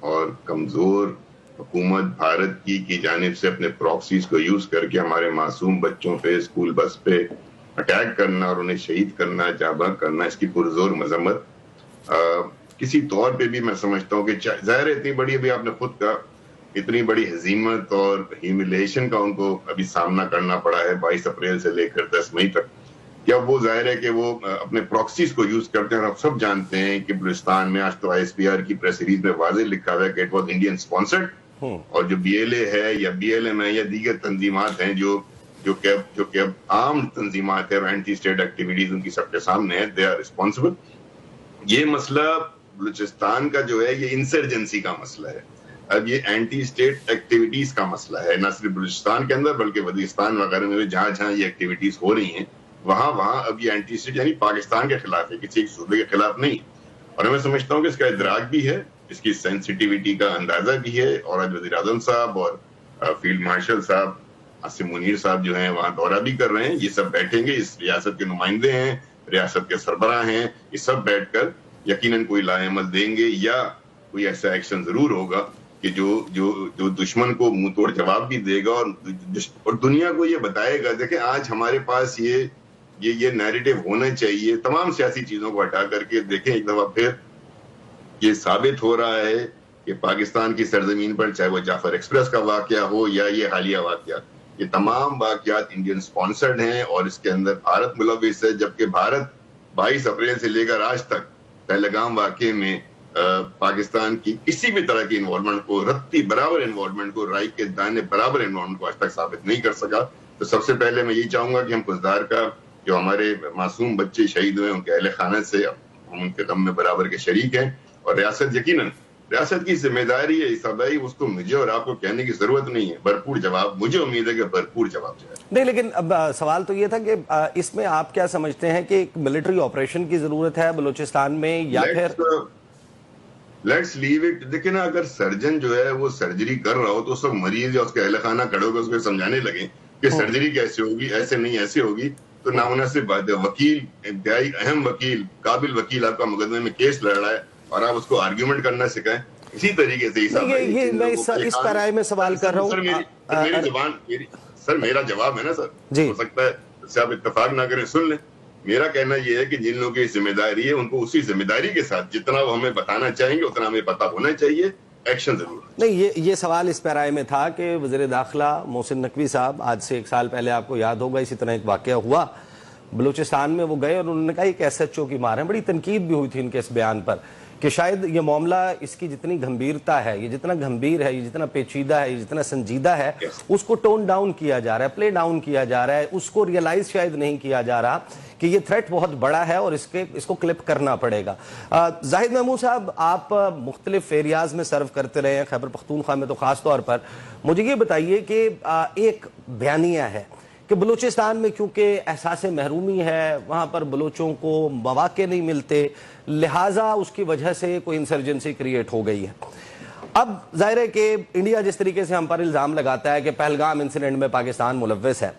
اور کمزور حکومت بھارت کی جانب سے اپنے پراکسیز کو یوز کر کے ہمارے معصوم بچوں پہ اسکول بس پہ اٹیک کرنا اور انہیں شہید کرنا، جاں بحق کرنا، اس کی پرزور مذمت کسی طور پہ بھی میں سمجھتا ہوں کہ ظاہر ہے اتنی بڑی، ابھی آپ نے خود کہا، اتنی بڑی ہزیمت اور ہیوملیشن کا ان کو ابھی سامنا کرنا پڑا ہے 22 اپریل سے لے کر 10 مئی تک. کیا وہ ظاہر ہے کہ وہ اپنے پراکسیز کو یوز کرتے ہیں، اور آپ سب جانتے ہیں کہ بلوچستان میں آج تو ISPR کی پریس ریلیز میں واضح لکھا ہوا ہے کہ اٹ واز انڈین اسپانسرڈ، اور جو BLA ہے یا BLM ہے یا دیگر تنظیمات ہیں جو کہ اب عام تنظیمات ہیں اور اینٹی اسٹیٹ ایکٹیویٹیز ان کی سب کے سامنے ہیں، دے آر ریسپانسبل. یہ مسئلہ بلوچستان کا جو ہے یہ انسرجنسی کا مسئلہ ہے. اب یہ اینٹی اسٹیٹ ایکٹیویٹیز کا مسئلہ ہے، نہ صرف بلوچستان کے اندر بلکہ وزیرستان وغیرہ میں جہاں یہ ایکٹیویٹیز ہو رہی ہیں وہاں اب یہ اینٹی اسٹیٹ یعنی پاکستان کے خلاف ہے، کسی ایک صوبے کے خلاف نہیں. اور میں سمجھتا ہوں کہ اس کا ادراک بھی ہے، اس کی سینسٹیویٹی کا اندازہ بھی ہے. اور آج وزیر اعظم صاحب اور فیلڈ مارشل صاحب عاصم منیر صاحب جو ہیں وہاں دورہ بھی کر رہے ہیں. یہ سب بیٹھیں گے، اس ریاست کے نمائندے ہیں، ریاست کے سربراہ ہیں، یہ سب بیٹھ کر یقیناً کوئی لائے عمل دیں گے، یا کوئی ایسا ایکشن ضرور ہوگا کہ جو دشمن کو منہ توڑ جواب بھی دے گا اور دنیا کو یہ بتائے گا. دیکھیں آج ہمارے پاس یہ نیریٹو ہونا چاہیے تمام سیاسی چیزوں کو ہٹا کر کے. دیکھیں ایک دفعہ پھر یہ ثابت ہو رہا ہے کہ پاکستان کی سرزمین پر چاہے وہ جعفر ایکسپریس کا واقعہ ہو یا یہ حالیہ واقعات، یہ تمام واقعات انڈین سپانسرڈ ہیں اور اس کے اندر بھارت ملوث ہے. جبکہ بھارت 22 اپریل سے لے کر آج تک پہلگام واقعے میں پاکستان کی کسی بھی طرح کی انوالومنٹ کو، رتی برابر انوالومنٹ کو، رائی کے دانے برابر انوالومنٹ کو آج تک ثابت نہیں کر سکا. تو سب سے پہلے میں یہی چاہوں گا کہ ہم قصدار کا جو ہمارے معصوم بچے شہید ہوئے ان کے اہل خانہ سے ہم ان کے غم میں برابر کے شریک ہیں. اور ریاست یقیناً ریاست کی ذمہ داری ہے حساب بھائی، اس کو مجھے اور آپ کو کہنے کی ضرورت نہیں ہے. بھرپور جواب، مجھے امید ہے کہ بھرپور جواب جائے. نہیں، لیکن اب سوال تو یہ تھا کہ اس میں آپ کیا سمجھتے ہیں کہ ایک ملٹری آپریشن کی ضرورت ہے بلوچستان میں، یا پھر لیٹس لیو اٹ. دیکھیں نا، اگر سرجن جو ہے وہ سرجری کر رہا ہو تو اس وقت مریض یا اس کے اہل خانہ کھڑے ہو کے اس کو سمجھانے لگے کہ سرجری کیسے ہوگی، ایسے نہیں ایسے ہوگی، تو نامناسب بات ہے. وکیل، انتہائی اہم وکیل، قابل وکیل آپ کا مقدمے میں کیس لڑ رہا ہے اور آپ اس کو آرگیومنٹ کرنا سکھائیں. اسی طریقے سے یہ میں اس پیرائے میں سوال کر رہا ہوں. میری زبان سر میرا جواب ہے نا سر، ہو سکتا ہے اس سے آپ اتفاق نہ کریں، سن لیں. میرا کہنا یہ ہے کہ جن لوگوں کی ذمہ داری ہے ان کو اسی ذمہ داری کے ساتھ جتنا وہ ہمیں بتانا چاہیں گے اتنا ہمیں پتہ ہونا چاہیے، ایکشن ضرور. نہیں، یہ سوال اس پیرائے میں تھا کہ وزیر داخلہ محسن نقوی صاحب آج سے 1 سال پہلے آپ کو یاد ہوگا اسی طرح ایک واقعہ ہوا بلوچستان میں، وہ گئے اور انہوں نے کہا ایک SHO کی مار ہے. بڑی تنقید بھی ہوئی تھی ان کے اس بیان پر کہ شاید یہ معاملہ اس کی جتنی گھمبیرتا ہے، یہ جتنا گھمبیر ہے، یہ جتنا پیچیدہ ہے، یہ جتنا سنجیدہ ہے، اس کو ٹون ڈاؤن کیا جا رہا ہے، پلے ڈاؤن کیا جا رہا ہے، اس کو ریئلائز شاید نہیں کیا جا رہا کہ یہ تھریٹ بہت بڑا ہے اور اس کو کلپ کرنا پڑے گا. زاہد محمود صاحب، آپ مختلف ایریاز میں سرو کرتے رہے ہیں، خیبر پختونخوا میں تو خاص طور پر. مجھے یہ بتائیے کہ ایک بیانیہ ہے کہ بلوچستان میں کیونکہ احساس محرومی ہے، وہاں پر بلوچوں کو مواقع نہیں ملتے، لہٰذا اس کی وجہ سے کوئی انسرجنسی کریٹ ہو گئی ہے. اب ظاہر ہے کہ انڈیا جس طریقے سے ہم پر الزام لگاتا ہے کہ پہلگام انسیڈنٹ میں پاکستان ملوث ہے،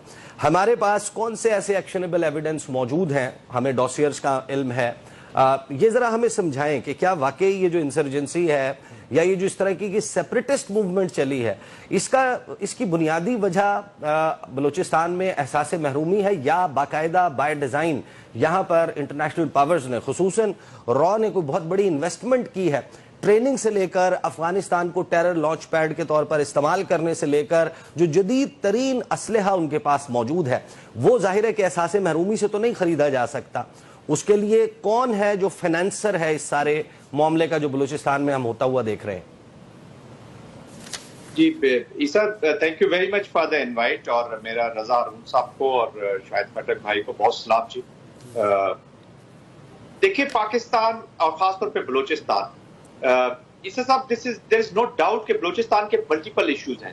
ہمارے پاس کون سے ایسے ایکشنیبل ایویڈنس موجود ہیں؟ ہمیں ڈوسیئرز کا علم ہے، یہ ذرا ہمیں سمجھائیں کہ کیا واقعی یہ جو انسرجنسی ہے یا یہ جو اس طرح کی سیپریٹسٹ موومنٹ چلی ہے، اس کی بنیادی وجہ بلوچستان میں احساس محرومی ہے، یا باقاعدہ بائی ڈیزائن یہاں پر انٹرنیشنل پاورز نے، خصوصاً را نے کوئی بہت بڑی انویسٹمنٹ کی ہے، ٹریننگ سے لے کر افغانستان کو ٹیرر لانچ پیڈ کے طور پر استعمال کرنے سے لے کر جو جدید ترین اسلحہ ان کے پاس موجود ہے، وہ ظاہر ہے کہ احساس محرومی سے تو نہیں خریدا جا سکتا. اس کے لیے کون ہے جو فائنینسر ہے اس سارے معاملے کا جو بلوچستان میں ہم ہوتا ہوا دیکھ رہے ہیں؟ جی Isa, thank you very much for the invite, اور میرا رضا ارون صاحب کو اور شاہد خٹک بھائی کو بہت سلام. جی دیکھیں، پاکستان اور خاص طور پہ بلوچستان، عیسیٰ صاحب، دیر از نو ڈاؤٹ کہ بلوچستان کے ملٹیپل ایشوز ہیں.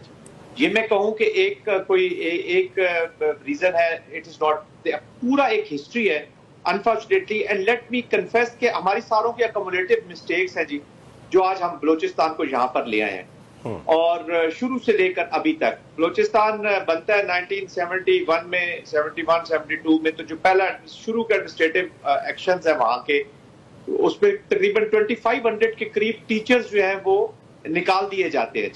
یہ میں کہوں کہ ایک ریزن ہے، اٹ از ناٹ، پورا ایک ہسٹری ہے unfortunately. And let me confess کہ ہماری ساروں کی اکومولیٹو مسٹیکس ہیں جی، جو آج ہم بلوچستان کو یہاں پر لے آئے ہیں. اور شروع سے لے کر ابھی تک بلوچستان بنتا ہے 1971 میں، 71 72 میں، تو جو پہلا شروع کا ایڈمنسٹریٹو ایکشنز ہیں وہاں کے، اس میں تقریباً 2500 کے قریب ٹیچرز جو ہیں وہ نکال دیے جاتے ہیں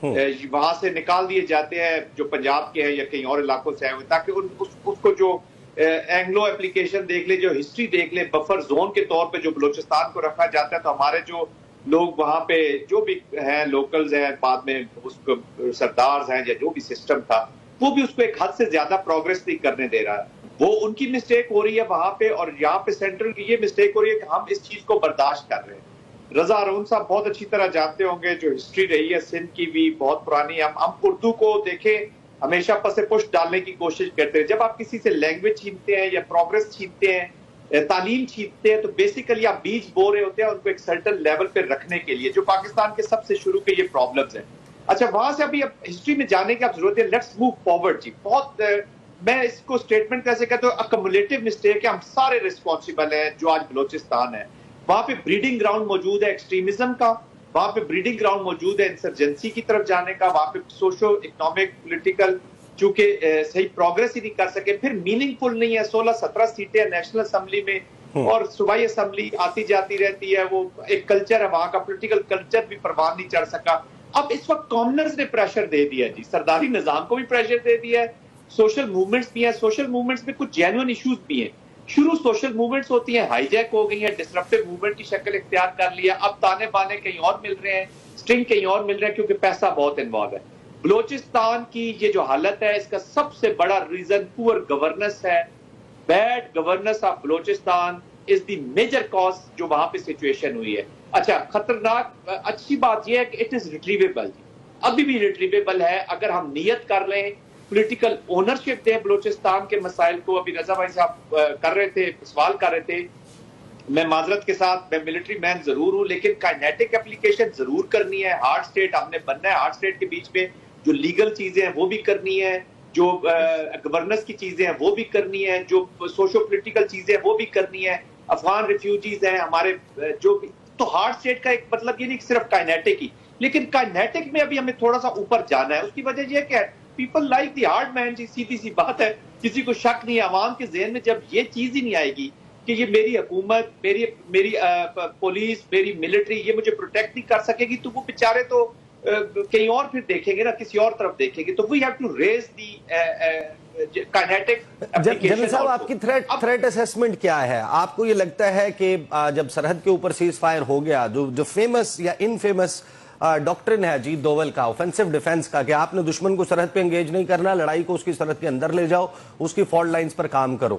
جی، وہاں سے نکال دیے جاتے ہیں جو پنجاب کے ہیں یا کہیں اور علاقوں سے آئے ہوئے، تاکہ اس کو جو اینگلو اپلیکیشن دیکھ لے، جو ہسٹری دیکھ لے، بفر زون کے طور پہ جو بلوچستان کو رکھا جاتا ہے، تو ہمارے جو لوگ وہاں پہ جو بھی ہیں، لوکلز ہیں، بعد میں اس کو سردارز ہیں یا جو بھی سسٹم تھا، وہ بھی اس کو ایک حد سے زیادہ پروگریس نہیں کرنے دے رہا ہے۔ وہ ان کی مسٹیک ہو رہی ہے وہاں پہ، اور یہاں پہ سینٹرل کی یہ مسٹیک ہو رہی ہے کہ ہم اس چیز کو برداشت کر رہے ہیں۔ رضا ہارون صاحب بہت اچھی طرح جانتے ہوں گے، جو ہسٹری رہی ہے سندھ کی بھی بہت پرانی، ہم اردو کو دیکھیں ہمیشہ پس پشت ڈالنے کی کوشش کرتے ہیں۔ جب آپ کسی سے لینگویج چھینتے ہیں یا پروگریس چھینتے ہیں، تعلیم چھینتے ہیں، تو بیسیکلی آپ بیج بو رہے ہوتے ہیں ان کو ایک سرٹن لیول پہ رکھنے کے لیے، جو پاکستان کے سب سے شروع کے یہ پرابلمز ہیں۔ اچھا، وہاں سے ابھی ہسٹری میں جانے کی آپ ضرورت ہے، لیٹس موو فارورڈ جی۔ بہت میں اس کو اسٹیٹمنٹ کیسے کہتا ہوں، اکمولیٹو مسٹیک ہے، ہم سارے ریسپانسبل ہیں جو آج بلوچستان ہے۔ وہاں پہ بریڈنگ گراؤنڈ موجود ہے ایکسٹریمزم کا، وہاں پہ بریڈنگ گراؤنڈ موجود ہے انسرجنسی کی طرف جانے کا، وہاں پہ سوشو اکنامک پولیٹیکل چونکہ صحیح پروگریس ہی نہیں کر سکے، پھر میننگ فل نہیں ہے۔ 16-17 سیٹیں ہیں نیشنل اسمبلی میں، اور صوبائی اسمبلی آتی جاتی رہتی ہے، وہ ایک کلچر ہے وہاں کا، پولیٹیکل کلچر بھی پروان نہیں چڑھ سکا۔ اب اس وقت کامنرز نے پریشر دے دیا جی، سرداری نظام کو بھی پریشر دے دیا ہے، سوشل موومنٹس بھی ہیں، سوشل موومنٹس میں کچھ جینوئن ایشوز بھی ہیں۔ شروع سوشل موومنٹس ہوتی ہیں، ہائی جیک ہو گئی ہیں، ڈسرپٹیو موومنٹ کی شکل اختیار کر لیا، اب تانے بانے کہیں اور مل رہے ہیں، سٹرنگ کہیں اور مل رہے ہیں، کیونکہ پیسہ بہت انوالو ہے۔ بلوچستان کی یہ جو حالت ہے، اس کا سب سے بڑا ریزن پور گورننس ہے۔ Bad governance of Balochistan is the major cause جو وہاں پہ سچویشن ہوئی ہے۔ اچھا، خطرناک اچھی بات یہ ہے کہ اٹ از ریٹریویبل، ابھی بھی ریٹریویبل ہے اگر ہم نیت کر لیں، پولیٹیکل اونرشپ دیں بلوچستان کے مسائل کو۔ ابھی رضا بھائی صاحب کر رہے تھے، سوال کر رہے تھے، میں معذرت کے ساتھ، میں ملٹری مین ضرور ہوں، لیکن کائنیٹک اپلیکیشن ضرور کرنی ہے۔ ہارڈ سٹیٹ ہم نے بننا ہے، ہارڈ سٹیٹ کے بیچ میں جو لیگل چیزیں ہیں وہ بھی کرنی ہے، جو گورننس کی چیزیں ہیں وہ بھی کرنی ہے، جو سوشو پولیٹیکل چیزیں ہیں وہ بھی کرنی ہے، افغان ریفیوجیز ہیں ہمارے جو بھی، تو ہارڈ سٹیٹ کا ایک مطلب یہ نہیں کہ صرف کائنیٹک ہی، لیکن کائنیٹک میں ابھی ہمیں تھوڑا سا اوپر جانا ہے۔ اس کی وجہ یہ کہ پیپل لائک دی ہارڈ مین جی، سیدھی سی بات ہے، کسی کو شک نہیں ہے۔ عوام کے ذہن میں جب یہ چیز ہی نہیں آئے گی کہ یہ میری حکومت، میری پولیس، میری ملٹری یہ مجھے پروٹیکٹ نہیں کر سکے گی، تو وہ بیچارے تو کہیں اور پھر دیکھیں گے نا، کسی اور طرف دیکھیں گے۔ تو we have to raise the kinetic. General صاحب، آپ کی تھریٹ اسیسمنٹ کیا ہے؟ آپ کو یہ لگتا ہے کہ جب سرحد کے اوپر سیز فائر ہو گیا، جو فیمس یا انفیمس ڈاکٹرن ہے جی دوول کا، اوفینسو ڈیفنس کا، کہ آپ نے دشمن کو سرحد پہ انگیج نہیں کرنا، لڑائی کو اس کی سرحد کے اندر لے جاؤ، اس کی فالٹ لائنز پر کام کرو،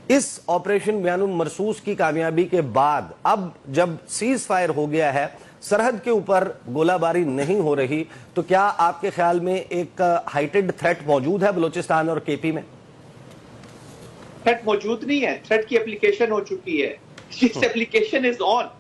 اس آپریشن بیان المرصوص کی کامیابی کے بعد اب جب سیز فائر ہو گیا ہے، سرحد کے اوپر گولہ باری نہیں ہو رہی، تو کیا آپ کے خیال میں ایک ہائٹڈ تھریٹ موجود ہے بلوچستان اور کے پی میں؟ تھریٹ موجود نہیں ہے، تھریٹ کی اپلیکیشن ہو چکی ہے، اس اپلیکیشن از آن۔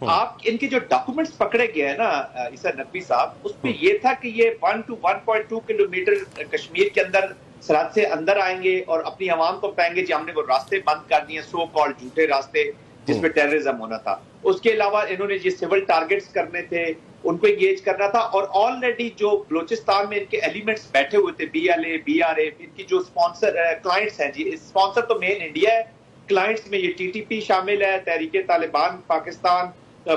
آپ ان کے جو ڈاکومنٹس پکڑے گئے ہیں نا عیسیٰ نقوی صاحب، اس میں یہ تھا کہ یہ 1 to 1.2 کلومیٹر کشمیر کے اندر سرحد سے اندر آئیں گے اور اپنی عوام کو پائیں گے جی ہم نے وہ راستے بند کر دیے، سو کالڈ جھوٹے راستے جس میں ٹیررزم ہونا تھا۔ اس کے علاوہ انہوں نے یہ سول ٹارگٹس کرنے تھے، ان کو انگیج کرنا تھا، اور آلریڈی جو بلوچستان میں ان کے ایلیمنٹس بیٹھے ہوئے تھے، B L A, B R A, ان کی جو اسپانسر کلائنٹس ہیں جی، اسپانسر تو مین انڈیا ہے، کلائنٹس میں یہ ٹی ٹی پی شامل ہے، تحریک طالبان پاکستان،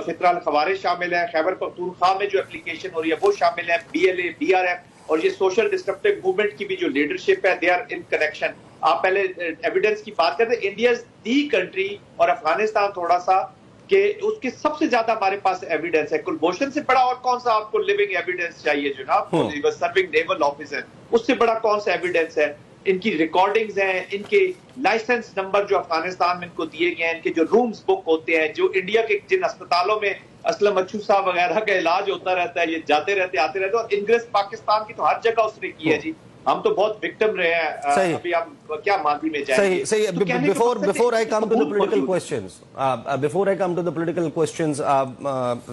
فطرہ الخوارج شامل ہے، خیبر پختونخوا میں جو اپلیکیشن ہو رہی ہے وہ شامل ہے، B L A, B R F, اور یہ سوشل ڈسٹرپٹیو موومنٹ کی بھی جو لیڈرشپ ہے، دے آر ان کنیکشن۔ آپ پہلے ایویڈنس کی بات کرتے ہیں، انڈیا از دی کنٹری اور افغانستان تھوڑا سا کہ اس کے سب سے زیادہ ہمارے پاس ایویڈنس ہے۔ کلبھوشن سے بڑا اور کون سا آپ کو لیونگ ایویڈنس چاہیے جناب؟ سرونگ نیول آفیسر، اس سے بڑا کون سا ایویڈنس ہے؟ ان کی ریکارڈنگز ہیں، ان کے لائسنس نمبر جو افغانستان میں ان کو دیے گئے ہیں، ان کے جو رومز بک ہوتے ہیں، جو انڈیا کے جن اسپتالوں میں اسلم اچھو صاحب وغیرہ کا علاج ہوتا رہتا ہے، یہ جاتے رہتے آتے رہتے، اور انگریز پاکستان کی تو ہر جگہ اس نے کی ہے جی۔ ہم تو بہت وکٹم رہے ہیں، ابھی ہم کیا ماضی میں جائیں گے۔ صحیح۔ Before I come to the political questions,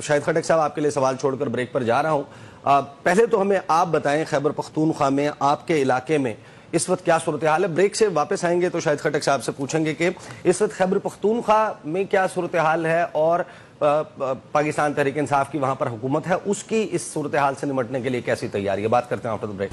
شاہد خٹک صاحب آپ کے لیے سوال چھوڑ کر بریک پر جا رہا ہوں۔ پہلے تو ہمیں آپ بتائیں خیبر پختونخوا میں آپ کے علاقے میں اس وقت کیا صورتحال ہے؟ بریک سے واپس آئیں گے تو شاہد خٹک صاحب سے پوچھیں گے کہ اس وقت خیبر پختونخوا میں کیا صورتحال ہے، اور پاکستان تحریک انصاف کی وہاں پر حکومت ہے، اس کی اس صورتحال سے نمٹنے کے لیے کیسی تیاری ہے؟ بات کرتے ہیں after the break.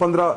15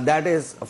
that is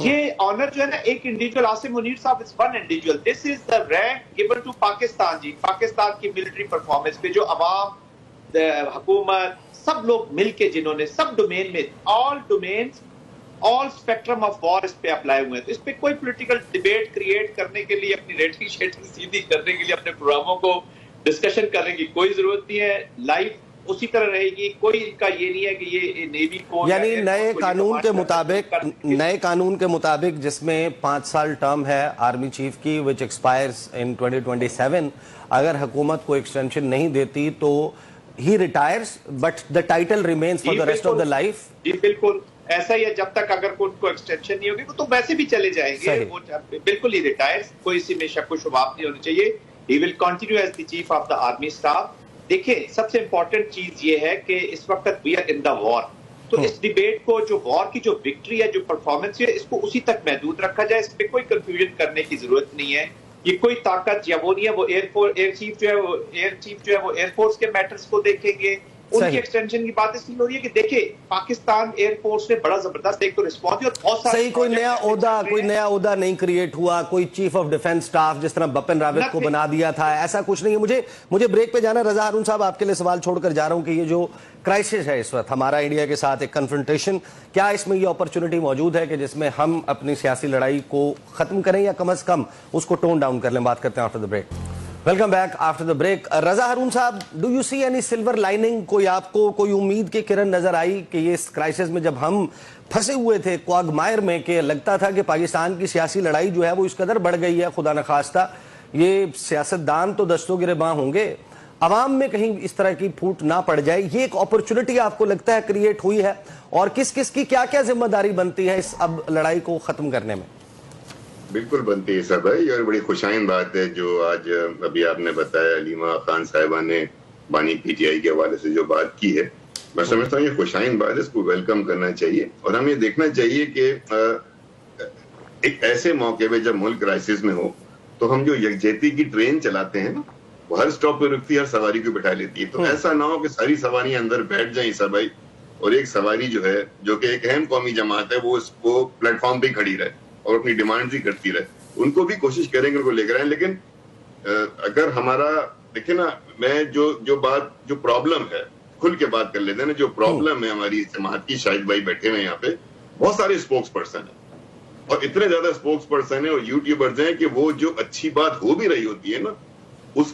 یہ آنر جو ہے نا ایک انڈیویجول آصم منیر صاحب is one individual. This is the rank given to Pakistan. جی پاکستان کی ملٹری پرفارمنس پہ جو عوام حکومت سب لوگ مل کے جنہوں نے سب ڈومین میں all domains all spectrum of war اس پہ اپلائی ہوئے ہیں. تو اس پہ کوئی پولیٹیکل ڈیبیٹ کریٹ کرنے کے لیے اپنی ریٹنگ شیٹنگ سیدھی کرنے کے لیے اپنے پروگراموں کو ڈسکشن کرنے کی کوئی ضرورت نہیں ہے. لائف اسی طرح رہے گی. کوئی ان کا یہ نہیں ہے کہ یہ نیوی کو یعنی نئے قانون کے مطابق جس میں 5 سال ٹرم ہے آرمی چیف کی which expires in 2027, اگر حکومت کو ایکسٹینشن نہیں دیتی تو he retires but the title remains for the rest of the life. جی بالکل ایسا ہی ہے. جب تک اگر ان کو ایکسٹینشن نہیں ہوگی تو ویسے بھی چلے جائیں گے. وہ بالکل ہی ریٹائر. کوئی اسی میں شک و شبہات نہیں ہونا چاہیے. he will continue as the chief of the army staff. دیکھیں سب سے امپورٹنٹ چیز یہ ہے کہ اس وقت وی آر ان دا وار. تو اس ڈیبیٹ کو جو وار کی جو وکٹری ہے جو پرفارمنس ہے اس کو اسی تک محدود رکھا جائے. اس پہ کوئی کنفیوژن کرنے کی ضرورت نہیں ہے. یہ کوئی طاقت یا وہ نہیں ہے. وہ ایئر چیف جو ہے وہ ایئر فورس کے میٹرز کو دیکھیں گے. ان کی ایکسٹینشن کی بات اس لیے ہو رہی ہے کہ دیکھیں پاکستان ایئر فورس نے بڑا زبردست ایک تو رسپانس دیا اور بہت سارے کوئی نیا عہدہ نہیں کریٹ ہوا. کوئی چیف آف ڈیفنس سٹاف جس طرح بپن راوت کو بنا دیا تھا ایسا کچھ نہیں ہے. مجھے بریک پہ جانا. رضا ہارون صاحب آپ کے لیے سوال چھوڑ کر جا رہا ہوں کہ یہ جو کرائسس ہے اس وقت ہمارا انڈیا کے ساتھ ایک کنفرنٹیشن, کیا اس میں یہ اپرچونٹی موجود ہے کہ جس میں ہم اپنی سیاسی لڑائی کو ختم کریں یا کم از کم اس کو ٹون ڈاؤن کر لیں؟ بات کرتے ہیں after the break. Welcome back after the break. Raza Haroon صاحب, do you see any silver lining? کوئی آپ کو کوئی امید کی کرن نظر آئی کہ یہ اس کرائسس میں جب ہم پھنسے ہوئے تھے کوگمائر میں کہ لگتا تھا کہ پاکستان کی سیاسی لڑائی جو ہے وہ اس قدر بڑھ گئی ہے خدا نخواستہ یہ سیاستدان تو دستوں گریباں ہوں گے, عوام میں کہیں اس طرح کی پھوٹ نہ پڑ جائے, یہ ایک اپرچونٹی آپ کو لگتا ہے کریٹ ہوئی ہے؟ اور کس کس کی کیا کیا ذمہ داری بنتی ہے اس اب لڑائی کو ختم کرنے میں؟ بالکل بنتی ہے سب بھائی, اور بڑی خوشائن بات ہے جو آج ابھی آپ نے بتایا علیمہ خان صاحبہ نے بانی پی ٹی آئی کے حوالے سے جو بات کی ہے. میں سمجھتا ہوں یہ خوشائن بات ہے, اس کو ویلکم کرنا چاہیے. اور ہمیں دیکھنا چاہیے کہ ایک ایسے موقع پہ جب ملک کرائسس میں ہو تو ہم جو یکجہتی کی ٹرین چلاتے ہیں نا وہ ہر سٹاپ پہ رکتی ہے, ہر سواری کو بٹھا لیتی ہے. تو ایسا نہ ہو کہ ساری سواریاں اندر بیٹھ جائیں سب بھائی اور ایک سواری جو ہے جو کہ ایک اہم قومی جماعت ہے وہ اس کو پلیٹ فارم پہ کھڑی رہے اور اپنی ڈیمانڈ ہی کرتی رہے. ان کو بھی کوشش کریں گے ان کو لے کر آئیں. لیکن اگر ہمارا دیکھیں نا, میں جو بات جو پرابلم ہے کھل کے بات کر لیتے ہیں نا, جو پرابلم ہے ہماری جماعت کی, شاہد بھائی بیٹھے ہوئے یہاں پہ بہت سارے اسپوکس پرسن ہیں اور اتنے زیادہ اسپوکس پرسن ہیں اور یوٹیوبرز ہیں کہ وہ جو اچھی بات ہو بھی رہی ہوتی ہے نا اس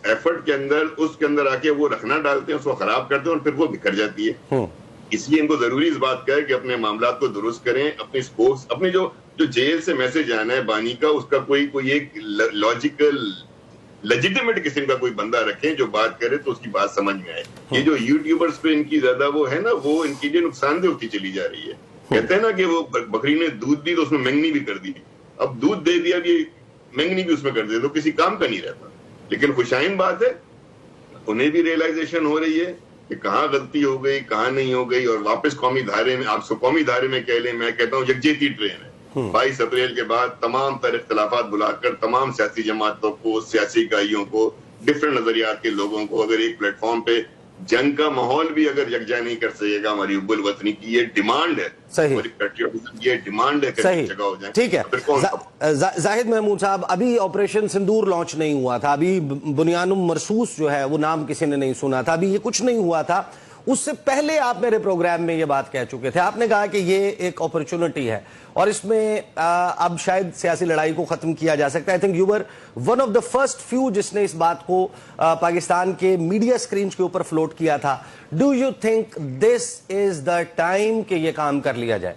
ایفرٹ کے اندر آ کے وہ رکھنا ڈالتے ہیں, اس کو خراب کرتے ہیں اور پھر وہ بکھر جاتی ہے. اس لیے ان کو ضروری اس بات کا ہے کہ اپنے معاملات کو درست کریں. اپنے اسپوکس اپنے جو جیل سے میسج آنا ہے بانی کا اس کا کوئی ایک لاجیکل لیجیٹیمیٹ قسم کا کوئی بندہ رکھیں جو بات کرے تو اس کی بات سمجھ میں آئے. یہ جو یوٹیوبرز پہ ان کی زیادہ وہ ہے نا, وہ ان کی لیے نقصان دہ ہوتی چلی جا رہی ہے. کہتے ہیں نا کہ وہ بکری نے دودھ دی تو اس میں مینگنی بھی کر دی, اب دودھ دے دیا یہ مینگنی بھی اس میں کر دے تو کسی کام کا نہیں رہتا. لیکن خوشائن بات ہے انہیں بھی ریئلائزیشن ہو رہی ہے کہ کہاں غلطی ہو گئی کہاں نہیں ہو گئی, اور واپس قومی دھارے میں, آپ قومی دھارے میں کہہ لیں, میں کہتا ہوں یکجہتی ٹرین ہے. 22 اپریل کے بعد تمام تر اختلافات بلا کر تمام سیاسی جماعتوں کو, سیاسی اکائیوں کو, ڈفرنٹ نظریات کے لوگوں کو اگر ایک پلیٹ فارم پہ جنگ کا ماحول بھی اگر یکجا نہیں کر سکے گا, ہماری حب الوطنی کی یہ ڈیمانڈ ہے, ہماری پیٹریوٹزم کی یہ ڈیمانڈ ہے کہ جگہ ہو جائے. ٹھیک ہے زاہد محمود صاحب, ابھی آپریشن سندور لانچ نہیں ہوا تھا, ابھی بنیانم مرسوس جو ہے وہ نام کسی نے نہیں سنا تھا, ابھی یہ کچھ نہیں ہوا تھا. اس سے پہلے آپ میرے پروگرام میں یہ بات کہہ چکے تھے, آپ نے کہا کہ یہ ایک اپرچونٹی ہے اور اس میں اب شاید سیاسی لڑائی کو ختم کیا جا سکتا ہے. I think you were one of the first few جس نے اس بات کو پاکستان کے میڈیا سکرینز کے اوپر فلوٹ کیا تھا. Do you think this is the time کہ یہ کام کر لیا جائے؟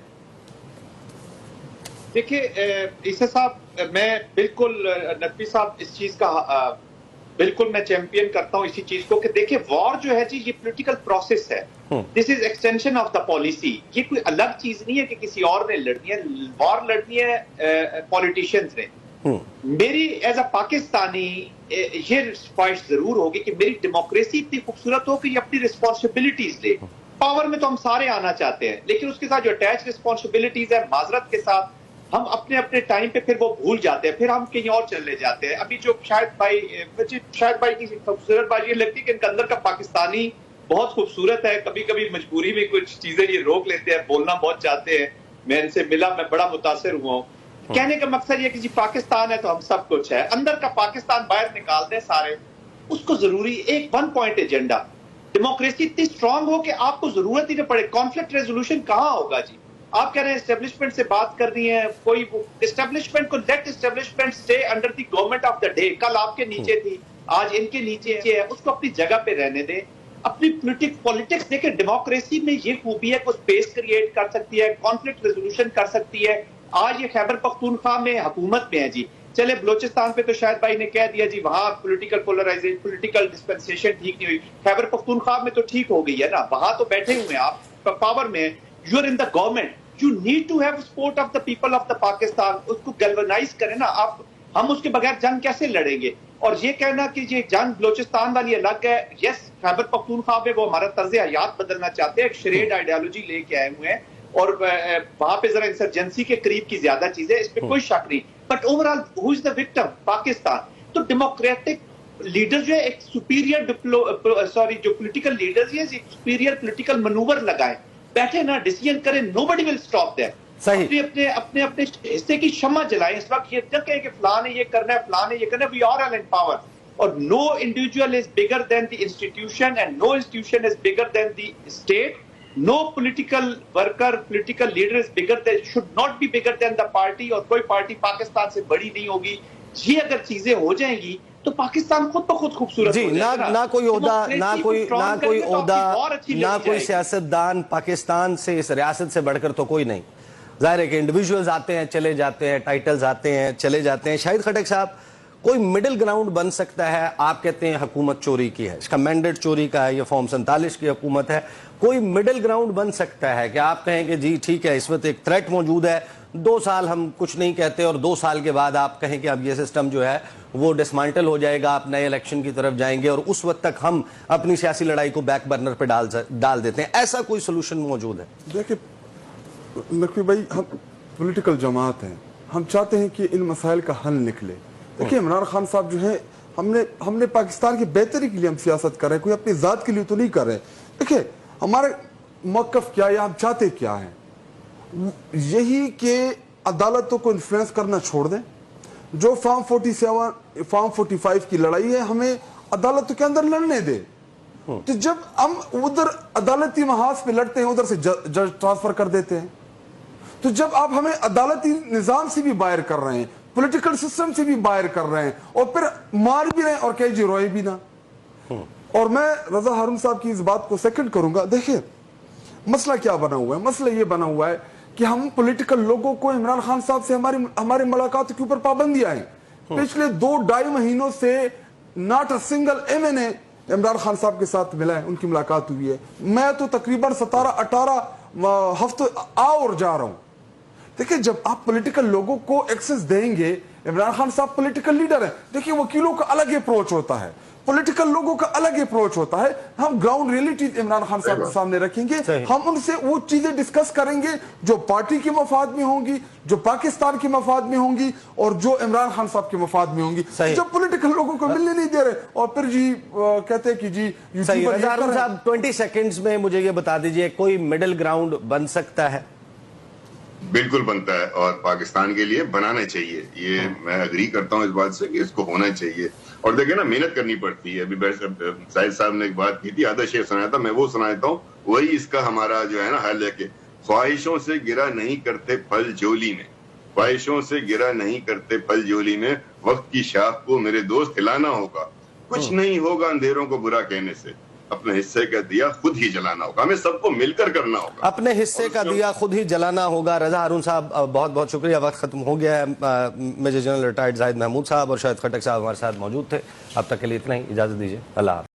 دیکھیں عیسیٰ صاحب, میں بالکل نقوی صاحب اس چیز کا بالکل میں چیمپئن کرتا ہوں اسی چیز کو کہ دیکھیں وار جو ہے جی یہ پولیٹیکل پروسیس ہے. دس از ایکسٹینشن آف دا پالیسی. یہ کوئی الگ چیز نہیں ہے کہ کسی اور نے لڑنی ہے. وار لڑنی ہے پولیٹیشینز نے. میری ایز اے پاکستانی یہ خواہش ضرور ہوگی کہ میری ڈیموکریسی اتنی خوبصورت ہو کہ یہ اپنی رسپانسبلٹیز لے. پاور میں تو ہم سارے آنا چاہتے ہیں لیکن اس کے ساتھ جو اٹیچ رسپانسبلٹیز ہے معذرت کے ساتھ ہم اپنے ٹائم پہ پھر وہ بھول جاتے ہیں, پھر ہم کہیں اور چلے جاتے ہیں. ابھی جو شاہد بھائی کی خوبصورت بات یہ لگتی ہے کہ ان کے اندر کا پاکستانی بہت خوبصورت ہے. کبھی کبھی مجبوری میں کچھ چیزیں یہ روک لیتے ہیں, بولنا بہت چاہتے ہیں. میں ان سے ملا, میں بڑا متاثر ہوا ہوں. کہنے کا مقصد یہ کہ جی پاکستان ہے تو ہم سب کچھ ہے, اندر کا پاکستان باہر نکال دیں سارے. اس کو ضروری ایک 1 پوائنٹ ایجنڈا, ڈیموکریسی اتنی اسٹرانگ ہو کہ آپ کو ضرورت ہی نہ پڑے. کانفلکٹ ریزولوشن کہاں ہوگا جی؟ آپ کہہ رہے ہیں اسٹیبلشمنٹ سے بات کرنی ہے, کوئی اسٹیبلشمنٹ کو let establishment stay under the government of the day. کل آپ کے نیچے تھی, آج ان کے نیچے ہے, اس کو اپنی جگہ پہ رہنے دیں. اپنی پولیٹکس دیکھیں, ڈیموکریسی میں یہ خوبی ہے کہ وہ اسپیس کریٹ کر سکتی ہے, کانفلکٹ ریزولوشن کر سکتی ہے. آج یہ خیبر پختونخوا میں حکومت میں ہے جی. چلے بلوچستان پہ تو شاید بھائی نے کہہ دیا جی وہاں پولیٹیکل پولرائزیشن, پولیٹیکل ڈسپنسیشن ٹھیک نہیں ہوئی. خیبر پختونخوا میں تو ٹھیک ہو گئی ہے نا, وہاں تو بیٹھے ہوئے ہیں آپ, پاور میں you are in the government, you need to have support of the people of the Pakistan. اس کو گیلونائز کریں نا آپ. ہم اس کے بغیر جنگ کیسے لڑیں گے؟ اور یہ کہنا کہ یہ جنگ بلوچستان والی الگ ہے, یس خیبر پختونخوا میں وہ ہمارا طرز حیات بدلنا چاہتے ہیں, ایک شریڈ آئیڈیالوجی لے کے آئے ہوئے ہیں, اور وہاں پہ ذرا انسرجنسی کے قریب کی زیادہ چیزیں, اس پہ کوئی شک نہیں. But over all who is the victim? Pakistan. تو ڈیموکریٹک لیڈر جو ہے ایک سپیریئر جو پولیٹیکل لیڈرز ہیں سپیریئر پولیٹیکل منوور لگائیں, بیٹھے نا ڈیسیژن کریں, نو بڈی ول اسٹاپ دیٹ. اپنے حصے کی شمع جلائیں. اس وقت یہ نہ کہیں کہ فلاں نے یہ کرنا ہے, فلاں نے یہ کرنا ہے. We are all in power, اور no individual is bigger than the institution and no institution is bigger than the state. No political worker, political leader is bigger than, should not be bigger than the party, اور کوئی party Pakistan سے بڑی نہیں ہوگی. یہ اگر چیزیں ہو جائیں گی تو پاکستان خود بخود خوبصورت جی. نہ کوئی عہدہ, نہ کوئی سیاستدان پاکستان سے, اس ریاست سے بڑھ کر تو کوئی نہیں. ظاہر ہے کہ انڈیویجولز آتے ہیں چلے جاتے ہیں, ٹائٹلز آتے ہیں چلے جاتے ہیں. شاہد خٹک صاحب, کوئی مڈل گراؤنڈ بن سکتا ہے؟ آپ کہتے ہیں حکومت چوری کی ہے, اس کا مینڈیٹ چوری کا ہے, یہ فارم 47 کی حکومت ہے. کوئی مڈل گراؤنڈ بن سکتا ہے کہ آپ کہیں کہ جی ٹھیک ہے اس وقت ایک تھریٹ موجود ہے, 2 سال ہم کچھ نہیں کہتے, اور 2 سال کے بعد آپ کہیں کہ اب یہ سسٹم جو ہے وہ ڈسمانٹل ہو جائے گا, آپ نئے الیکشن کی طرف جائیں گے, اور اس وقت تک ہم اپنی سیاسی لڑائی کو بیک برنر پہ ڈال دیتے ہیں. ایسا کوئی سولوشن موجود ہے؟ دیکھیں نقوی بھائی, ہم پولیٹیکل جماعت ہیں, ہم چاہتے ہیں کہ ان مسائل کا حل نکلے. دیکھیں عمران خان صاحب جو ہے, ہم نے پاکستان کی بہتری کے لیے ہم سیاست کر رہے ہیں, کوئی اپنی ذات کے لیے تو نہیں کر رہے. دیکھیں ہمارے موقف کیا ہے, ہم چاہتے کیا ہیں, یہی کہ عدالتوں کو انفلوئنس کرنا چھوڑ دیں. جو فارم 47 فارم 45 کی لڑائی ہے ہمیں عدالتوں کے اندر لڑنے دیں. تو جب ہم ادھر عدالتی محاذ پہ لڑتے ہیں, ادھر سے جج ٹرانسفر کر دیتے ہیں. تو جب آپ ہمیں عدالتی نظام سے بھی باہر کر رہے ہیں, پولیٹیکل سسٹم سے بھی باہر کر رہے ہیں, اور پھر مار بھی رہے ہیں اور کہ جی روئے بھی نہ. اور میں رضا ہارون صاحب کی اس بات کو سیکنڈ کروں گا. دیکھیں مسئلہ کیا بنا ہوا ہے, مسئلہ یہ بنا ہوا ہے کہ ہم پولیٹیکل لوگوں کو عمران خان صاحب سے ہماری ملاقات کے اوپر پابندیاں ہیں. پچھلے 2-2.5 مہینوں سے not a single MNA Imran Khan صاحب کے ساتھ ملا ہے, ان کی ملاقات ہوئی ہے. میں تو تقریباً 17-18 ہفتوں اور جا رہا ہوں. دیکھیں جب آپ پولیٹیکل لوگوں کو ایکسس دیں گے, عمران خان صاحب پولیٹیکل لیڈر ہیں, دیکھیں وکیلوں کا الگ اپروچ ہوتا ہے, پولیٹیکل لوگوں کا الگ اپروچ ہوتا ہے. ہم گراؤنڈ ریئلٹی عمران خان صاحب کے سامنے رکھیں گے, ہم ان سے وہ چیزیں ڈسکس کریں گے جو پارٹی کے مفاد میں ہوں گی, جو پاکستان کے مفاد میں ہوں گی, اور جو عمران خان صاحب کے مفاد میں ہوں گی. جب پولیٹیکل لوگوں کو ملنے نہیں دے رہے اور پھر جی کہتے ہیں کہ جی صاحب 20 سیکنڈز میں مجھے یہ بتا دیجئے, کوئی مڈل گراؤنڈ بن سکتا ہے؟ بالکل بنتا ہے, اور پاکستان کے لیے بنانا چاہیے. یہ میں اگری کرتا ہوں اس بات سے کہ اس کو ہونا چاہیے. اور دیکھیں نا, محنت کرنی پڑتی ہے. ابھی ساحد صاحب نے ایک بات کی تھی, آدھا شعر سنایا تھا, میں وہ سناتا ہوں. وہی اس کا ہمارا جو ہے نا حل ہے کہ خواہشوں سے گرا نہیں کرتے پھل جولی میں, خواہشوں سے گرا نہیں کرتے پھل جولی میں, وقت کی شاخ کو میرے دوست ہلانا ہوگا. کچھ نہیں ہوگا اندھیروں کو برا کہنے سے, اپنے حصے کا دیا خود ہی جلانا ہوگا. ہمیں سب کو مل کر کرنا ہوگا, اپنے حصے کا دیا خود ہی جلانا ہوگا. رضا ہارون صاحب بہت بہت شکریہ, وقت ختم ہو گیا ہے. میجر جنرل ریٹائرڈ زاہد محمود صاحب اور شاہد خٹک صاحب ہمارے ساتھ موجود تھے. اب تک کے لیے اتنا ہی, اجازت دیجیے, اللہ حافظ.